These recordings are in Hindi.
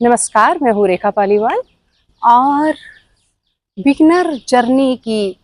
नमस्कार, मैं हूँ रेखा पालीवाल और बिगिनर जर्नी की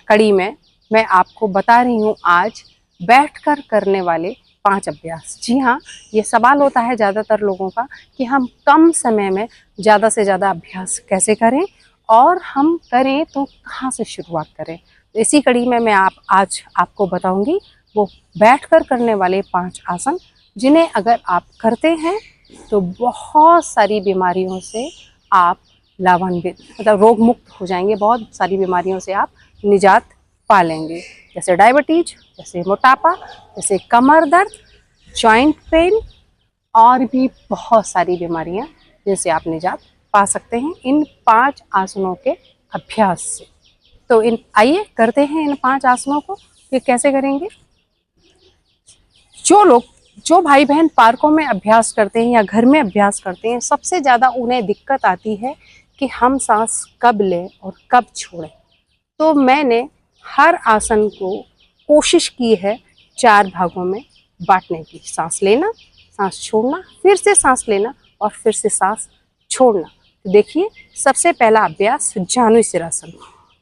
कड़ी में मैं आपको बता रही हूँ आज बैठकर करने वाले 5 अभ्यास। जी हाँ, ये सवाल होता है ज़्यादातर लोगों का कि हम कम समय में ज़्यादा से ज़्यादा अभ्यास कैसे करें और हम करें तो कहाँ से शुरुआत करें। तो इसी कड़ी में मैं आज आपको बताऊँगी वो बैठकर करने वाले 5 आसन, जिन्हें अगर आप करते हैं तो बहुत सारी बीमारियों से आप लाभान्वित मतलब रोग मुक्त हो जाएंगे। बहुत सारी बीमारियों से आप निजात पा लेंगे, जैसे डायबिटीज, जैसे मोटापा, जैसे कमर दर्द, जॉइंट पेन और भी बहुत सारी बीमारियां जिनसे आप निजात पा सकते हैं इन 5 आसनों के अभ्यास से। तो आइए करते हैं इन 5 आसनों को। ये कैसे करेंगे? जो भाई बहन पार्कों में अभ्यास करते हैं या घर में अभ्यास करते हैं, सबसे ज़्यादा उन्हें दिक्कत आती है कि हम सांस कब लें और कब छोड़ें। तो मैंने हर आसन को कोशिश की है 4 भागों में बांटने की। सांस लेना, सांस छोड़ना, फिर से सांस लेना और फिर से सांस छोड़ना। तो देखिए, सबसे पहला अभ्यास जानु सिरासन।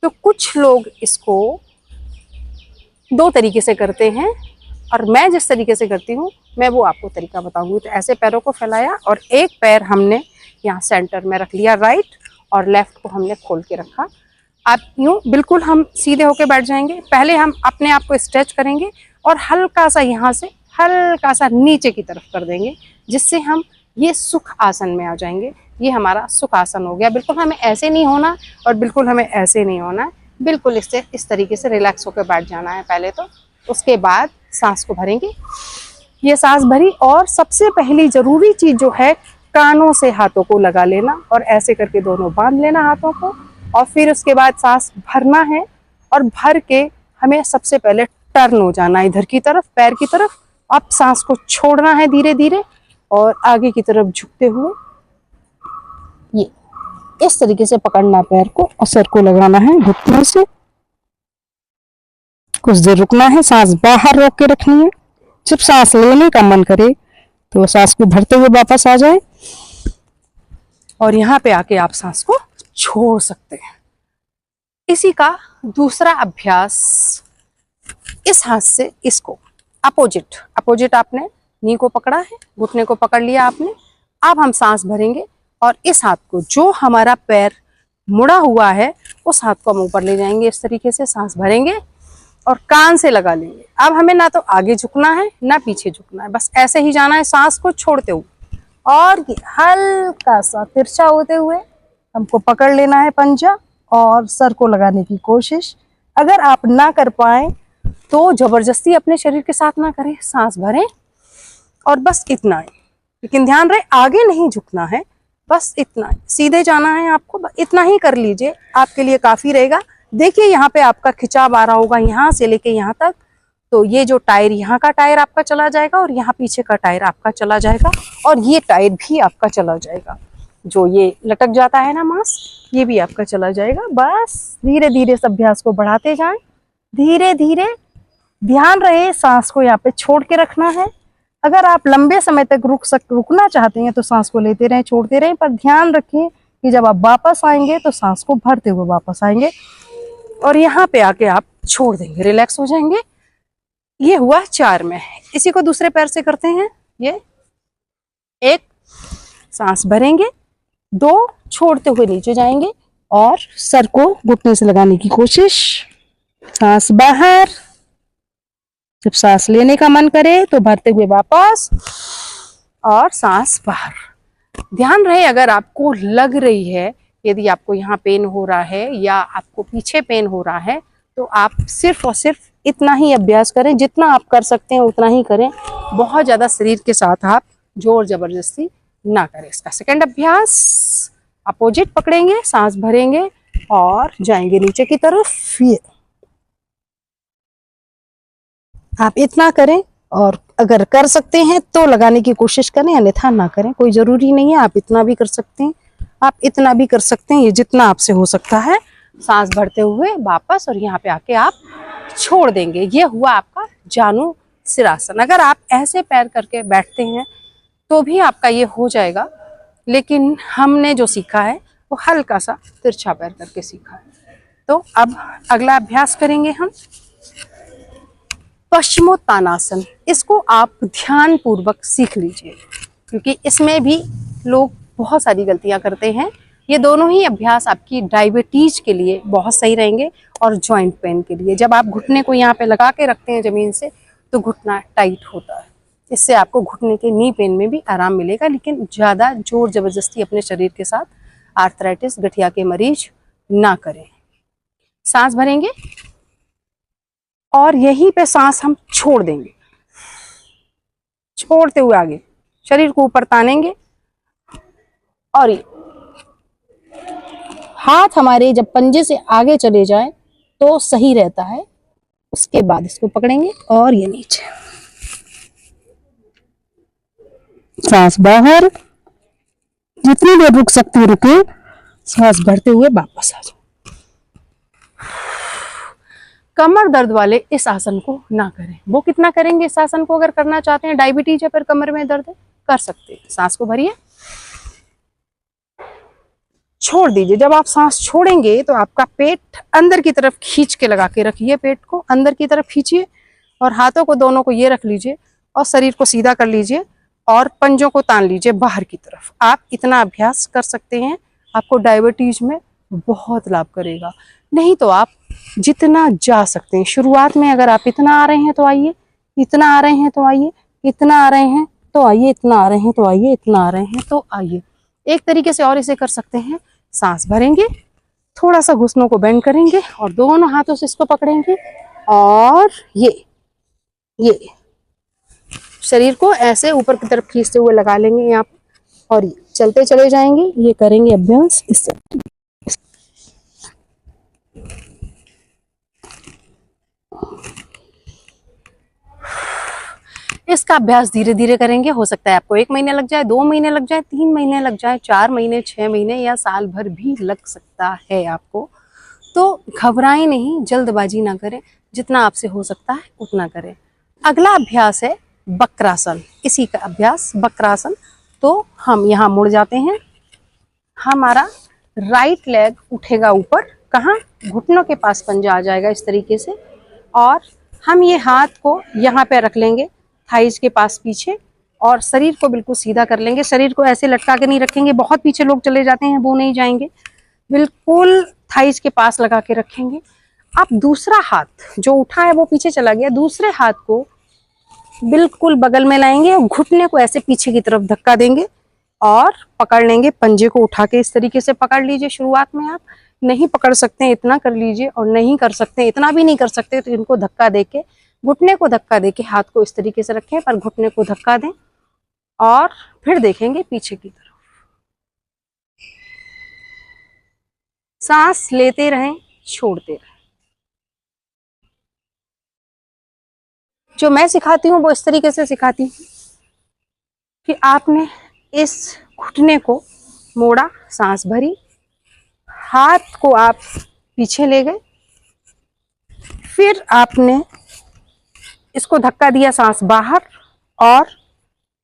तो कुछ लोग इसको 2 तरीके से करते हैं और मैं जिस तरीके से करती हूँ मैं वो आपको तरीका बताऊंगी। तो ऐसे पैरों को फैलाया और एक पैर हमने यहाँ सेंटर में रख लिया राइट, और लेफ्ट को हमने खोल के रखा। आप यूँ बिल्कुल हम सीधे होके बैठ जाएंगे। पहले हम अपने आप को स्ट्रेच करेंगे और हल्का सा यहाँ से हल्का सा नीचे की तरफ कर देंगे, जिससे हम ये सुख आसन में आ जाएंगे। ये हमारा सुख आसन हो गया। बिल्कुल हमें ऐसे नहीं होना और बिल्कुल हमें ऐसे नहीं होना है, बिल्कुल इससे इस तरीके से रिलैक्स होकर बैठ जाना है पहले तो। उसके बाद सांस को भरेंगे। ये सांस भरी और सबसे पहली जरूरी चीज जो है, कानों से हाथों को लगा लेना और ऐसे करके दोनों बांध लेना हाथों को। और फिर उसके बाद सांस भरना है और भर के हमें सबसे पहले टर्न हो जाना है इधर की तरफ, पैर की तरफ। अब सांस को छोड़ना है धीरे धीरे और आगे की तरफ झुकते हुए ये इस तरीके से पकड़ना पैर को और सर को लगाना है घुटनों से। कुछ देर रुकना है, सांस बाहर रोक के रखनी है। जब सांस लेने का मन करे तो सांस को भरते हुए वापस आ जाए और यहाँ पे आके आप सांस को छोड़ सकते हैं। इसी का दूसरा अभ्यास, इस हाथ से इसको अपोजिट आपने नी को पकड़ा है, घुटने को पकड़ लिया आपने। अब हम सांस भरेंगे और इस हाथ को, जो हमारा पैर मुड़ा हुआ है, उस हाथ को हम ऊपर ले जाएंगे। इस तरीके से सांस भरेंगे और कान से लगा लेंगे। अब हमें ना तो आगे झुकना है ना पीछे झुकना है, बस ऐसे ही जाना है सांस को छोड़ते हुए। और हल्का सा तिरछा होते हुए हमको पकड़ लेना है पंजा और सर को लगाने की कोशिश। अगर आप ना कर पाए तो जबरदस्ती अपने शरीर के साथ ना करें, सांस भरें और बस इतना ही। लेकिन ध्यान रहे आगे नहीं झुकना है, बस इतना ही, सीधे जाना है आपको। इतना ही कर लीजिए, आपके लिए काफी रहेगा। देखिए यहाँ पे आपका खिंचाव आ रहा होगा यहाँ से लेके यहाँ तक। तो ये जो टायर, यहाँ का टायर आपका चला जाएगा और यहाँ पीछे का टायर आपका चला जाएगा और ये टायर भी आपका चला जाएगा। जो ये लटक जाता है ना मांस, ये भी आपका चला जाएगा। बस धीरे धीरे इस अभ्यास को बढ़ाते जाएं, धीरे धीरे। ध्यान रहे सांस को यहाँ पे छोड़ के रखना है। अगर आप लंबे समय तक रुकना चाहते हैं तो सांस को लेते रहें, छोड़ते रहें, पर ध्यान रखें कि जब आप वापस आएंगे तो सांस को भरते हुए वापस आएंगे और यहाँ पे आके आप छोड़ देंगे, रिलैक्स हो जाएंगे। ये हुआ 4 में। इसी को दूसरे पैर से करते हैं। ये 1 सांस भरेंगे, 2 छोड़ते हुए नीचे जाएंगे और सर को घुटने से लगाने की कोशिश। सांस बाहर, जब सांस लेने का मन करे तो भरते हुए वापस और सांस बाहर। ध्यान रहे अगर आपको लग रही है, यदि आपको यहाँ पेन हो रहा है या आपको पीछे पेन हो रहा है, तो आप सिर्फ और सिर्फ इतना ही अभ्यास करें, जितना आप कर सकते हैं उतना ही करें। बहुत ज़्यादा शरीर के साथ आप जोर जबरदस्ती ना करें। इसका सेकंड अभ्यास, अपोजिट पकड़ेंगे, सांस भरेंगे और जाएंगे नीचे की तरफ। ये आप इतना करें और अगर कर सकते हैं तो लगाने की कोशिश करें, अन्यथा ना करें। कोई जरूरी नहीं है, आप इतना भी कर सकते हैं, आप इतना भी कर सकते हैं, ये जितना आपसे हो सकता है। सांस भरते हुए वापस और यहाँ पे आके आप छोड़ देंगे। ये हुआ आपका जानु सिरासन। अगर आप ऐसे पैर करके बैठते हैं तो भी आपका ये हो जाएगा। लेकिन हमने जो सीखा है वो हल्का सा तिरछा पैर करके सीखा है। तो अब अगला अभ्यास करेंगे हम पश्चिमोत्तानासन। इसको आप ध्यान पूर्वक सीख लीजिए, क्योंकि इसमें भी लोग बहुत सारी गलतियां करते हैं। ये दोनों ही अभ्यास आपकी डायबिटीज के लिए बहुत सही रहेंगे और जॉइंट पेन के लिए। जब आप घुटने को यहाँ पे लगा के रखते हैं जमीन से तो घुटना टाइट होता है। इससे आपको घुटने के नी पेन में भी आराम मिलेगा, लेकिन ज़्यादा जोर जबरदस्ती अपने शरीर के साथ आर्थराइटिस गठिया के मरीज ना करें। सांस भरेंगे और यहीं पे सांस हम छोड़ देंगे, छोड़ते हुए आगे शरीर को ऊपर तानेंगे। और ये हाथ हमारे जब पंजे से आगे चले जाए तो सही रहता है। उसके बाद इसको पकड़ेंगे और ये नीचे, सांस बाहर, जितनी देर रुक सकते हो रुके, सांस भरते हुए वापस आ जाओ। कमर दर्द वाले इस आसन को ना करें। वो कितना करेंगे इस आसन को? अगर करना चाहते हैं, डायबिटीज है पर कमर में दर्द है, कर सकते हैं। सांस को भरिए, छोड़ दीजिए। जब आप सांस छोड़ेंगे तो आपका पेट अंदर की तरफ खींच के लगा के रखिए, पेट को अंदर की तरफ खींचिए और हाथों को दोनों को ये रख लीजिए और शरीर को सीधा कर लीजिए और पंजों को तान लीजिए बाहर की तरफ। आप इतना अभ्यास कर सकते हैं, आपको डायबिटीज में बहुत लाभ करेगा। नहीं तो आप जितना जा सकते हैं, शुरुआत में अगर आप इतना आ रहे हैं तो आइए, इतना आ रहे हैं तो आइए, इतना आ रहे हैं तो आइए, इतना आ रहे हैं तो आइए, इतना आ रहे हैं तो आइए। एक तरीके से और इसे कर सकते हैं, सांस भरेंगे, थोड़ा सा घुटनों को बेंड करेंगे और दोनों हाथों से इसको पकड़ेंगे और ये शरीर को ऐसे ऊपर की तरफ खींचते हुए लगा लेंगे यहाँ और ये चलते चले जाएंगे। ये करेंगे अभ्यास इससे। इसका अभ्यास धीरे धीरे करेंगे। हो सकता है आपको 1 महीने लग जाए, 2 महीने लग जाए, 3 महीने लग जाए, 4 महीने, 6 महीने या साल भर भी लग सकता है आपको। तो घबराएं नहीं, जल्दबाजी ना करें, जितना आपसे हो सकता है उतना करें। अगला अभ्यास है वक्रासन। इसी का अभ्यास वक्रासन। तो हम यहाँ मुड़ जाते हैं, हमारा राइट लेग उठेगा ऊपर, कहाँ? घुटनों के पास पंजा आ जाएगा इस तरीके से, और हम ये हाथ को यहाँ पे रख लेंगे थाइज के पास पीछे और शरीर को बिल्कुल सीधा कर लेंगे। शरीर को ऐसे लटका के नहीं रखेंगे, बहुत पीछे लोग चले जाते हैं, वो नहीं जाएंगे। बिल्कुल थाइज के पास लगा के रखेंगे। आप दूसरा हाथ जो उठा है वो पीछे चला गया, दूसरे हाथ को बिल्कुल बगल में लाएंगे और घुटने को ऐसे पीछे की तरफ धक्का देंगे और पकड़ लेंगे। पंजे को उठा के इस तरीके से पकड़ लीजिए। शुरुआत में आप नहीं पकड़ सकते हैं इतना कर लीजिए, और नहीं कर सकते इतना भी नहीं कर सकते तो इनको धक्का देके, घुटने को धक्का देके हाथ को इस तरीके से रखें, पर घुटने को धक्का दें और फिर देखेंगे पीछे की तरफ। सांस लेते रहें, छोड़ते रहें। जो मैं सिखाती हूँ वो इस तरीके से सिखाती हूँ कि आपने इस घुटने को मोड़ा, सांस भरी, हाथ को आप पीछे ले गए, फिर आपने इसको धक्का दिया, सांस बाहर, और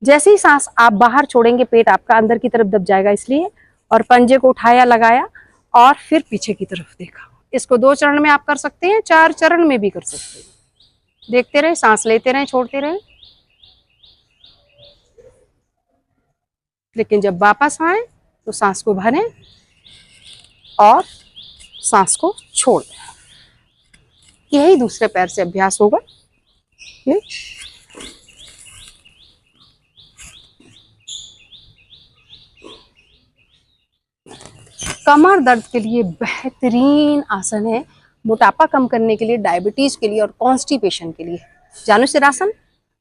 जैसे ही सांस आप बाहर छोड़ेंगे पेट आपका अंदर की तरफ दब जाएगा इसलिए, और पंजे को उठाया, लगाया और फिर पीछे की तरफ देखा। इसको 2 चरण में आप कर सकते हैं, 4 चरण में भी कर सकते हैं। देखते रहे, सांस लेते रहे, छोड़ते रहे। लेकिन जब वापस आए तो सांस को भरें और सांस को छोड़ दें। यही दूसरे पैर से अभ्यास होगा। ये कमर दर्द के लिए बेहतरीन आसन है, मोटापा कम करने के लिए, डायबिटीज के लिए और कॉन्स्टिपेशन के लिए। जानुशिरासन,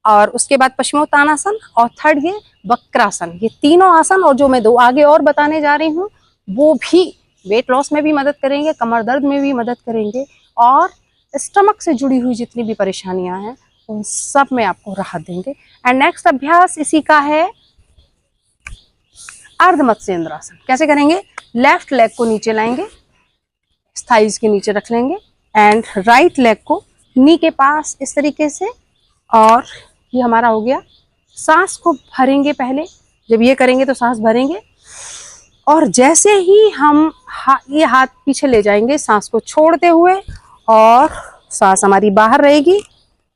और उसके बाद पश्चिमोत्तानासन, और थर्ड ये वक्रासन। ये तीनों आसन और जो मैं 2 आगे और बताने जा रही हूँ वो भी वेट लॉस में भी मदद करेंगे, कमर दर्द में भी मदद करेंगे, और स्टमक से जुड़ी हुई जितनी भी परेशानियां हैं उन सब में आपको राहत देंगे। एंड नेक्स्ट अभ्यास इसी का है अर्धमत्स्येंद्रासन। कैसे करेंगे? लेफ्ट लेग को नीचे लाएंगे, थाइज के नीचे रख लेंगे, एंड राइट लेग को नी के पास इस तरीके से, और ये हमारा हो गया। सांस को भरेंगे पहले, जब ये करेंगे तो सांस भरेंगे और जैसे ही हम ये हाथ पीछे ले जाएंगे सांस को छोड़ते हुए, और सांस हमारी बाहर रहेगी।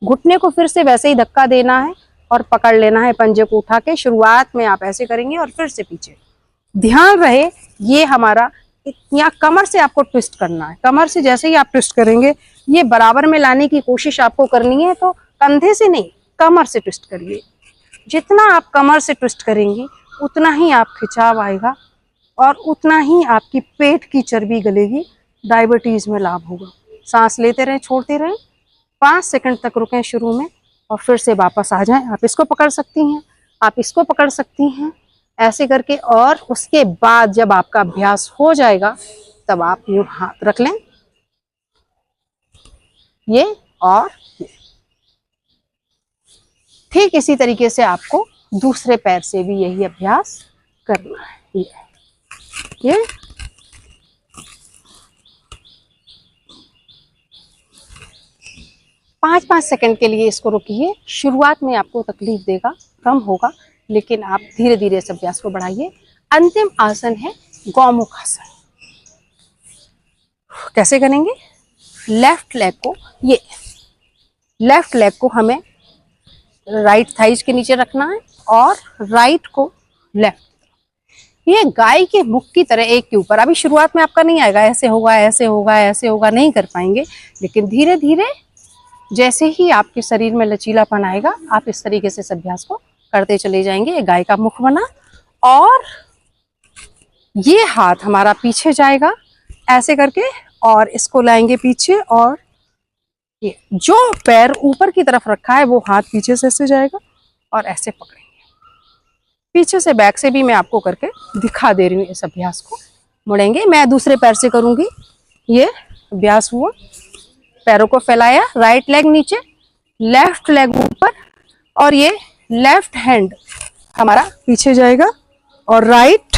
घुटने को फिर से वैसे ही धक्का देना है और पकड़ लेना है पंजे को उठा के। शुरुआत में आप ऐसे करेंगे और फिर से पीछे। ध्यान रहे ये हमारा, यहाँ कमर से आपको ट्विस्ट करना है। कमर से जैसे ही आप ट्विस्ट करेंगे, ये बराबर में लाने की कोशिश आपको करनी है, तो कंधे से नहीं, कमर से ट्विस्ट करिए। जितना आप कमर से ट्विस्ट करेंगी उतना ही आप खिंचाव आएगा और उतना ही आपकी पेट की चर्बी गलेगी, डायबिटीज में लाभ होगा। सांस लेते रहें, छोड़ते रहें, 5 सेकंड तक रुकें शुरू में और फिर से वापस आ जाएं। आप इसको पकड़ सकती हैं, आप इसको पकड़ सकती हैं, ऐसे करके। और उसके बाद जब आपका अभ्यास हो जाएगा तब आप यूं हाथ रख लें, ये और ये। ठीक इसी तरीके से आपको दूसरे पैर से भी यही अभ्यास करना है। ये 5-5 सेकंड के लिए इसको रोकिए। शुरुआत में आपको तकलीफ देगा, कम होगा, लेकिन आप धीरे धीरे इस अभ्यास को बढ़ाइए। अंतिम आसन है गौमुख आसन। कैसे करेंगे? लेफ्ट लेग को, ये लेफ्ट लेग को हमें राइट थाइज के नीचे रखना है और राइट को लेफ्ट। ये गाय के मुख की तरह एक के ऊपर। अभी शुरुआत में आपका नहीं आएगा, ऐसे होगा, ऐसे होगा, ऐसे होगा, नहीं कर पाएंगे, लेकिन धीरे धीरे जैसे ही आपके शरीर में लचीलापन आएगा, आप इस तरीके से इस अभ्यास को करते चले जाएंगे। ये गाय का मुख बना और ये हाथ हमारा पीछे जाएगा ऐसे करके, और इसको लाएंगे पीछे, और ये जो पैर ऊपर की तरफ रखा है वो हाथ पीछे से ऐसे जाएगा और ऐसे पकड़ेंगे। पीछे से, बैक से भी मैं आपको करके दिखा दे रही हूँ इस अभ्यास को। मुड़ेंगे, मैं दूसरे पैर से करूंगी। ये अभ्यास हुआ, पैरों को फैलाया, राइट लेग नीचे, लेफ्ट लेग ऊपर, और ये लेफ्ट हैंड हमारा पीछे जाएगा और राइट,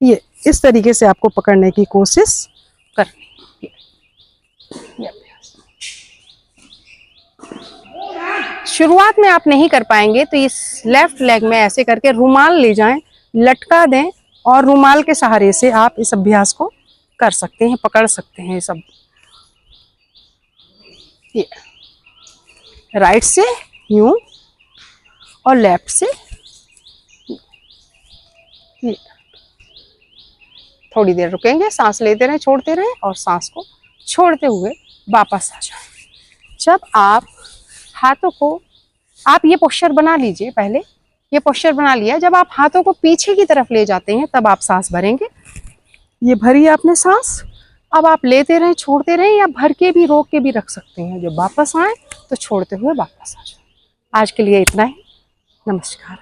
ये इस तरीके से आपको पकड़ने की कोशिश करनी है। ये अभ्यास शुरुआत में आप नहीं कर पाएंगे तो इस लेफ्ट लेग में ऐसे करके रुमाल ले जाएं, लटका दें, और रुमाल के सहारे से आप इस अभ्यास को कर सकते हैं, पकड़ सकते हैं। सब ये राइट से यूं और लेफ्ट से ये। थोड़ी देर रुकेंगे, सांस लेते रहें, छोड़ते रहें, और सांस को छोड़ते हुए वापस आ जाएं। जब आप हाथों को, आप ये पोस्चर बना लीजिए, पहले ये पोस्चर बना लिया। जब आप हाथों को पीछे की तरफ ले जाते हैं तब आप सांस भरेंगे। ये भरी आपने सांस, अब आप लेते रहें, छोड़ते रहें, या भर के भी, रोक के भी रख सकते हैं। जब वापस आए तो छोड़ते हुए वापस आ जाए। आज के लिए इतना ही। नमस्कार।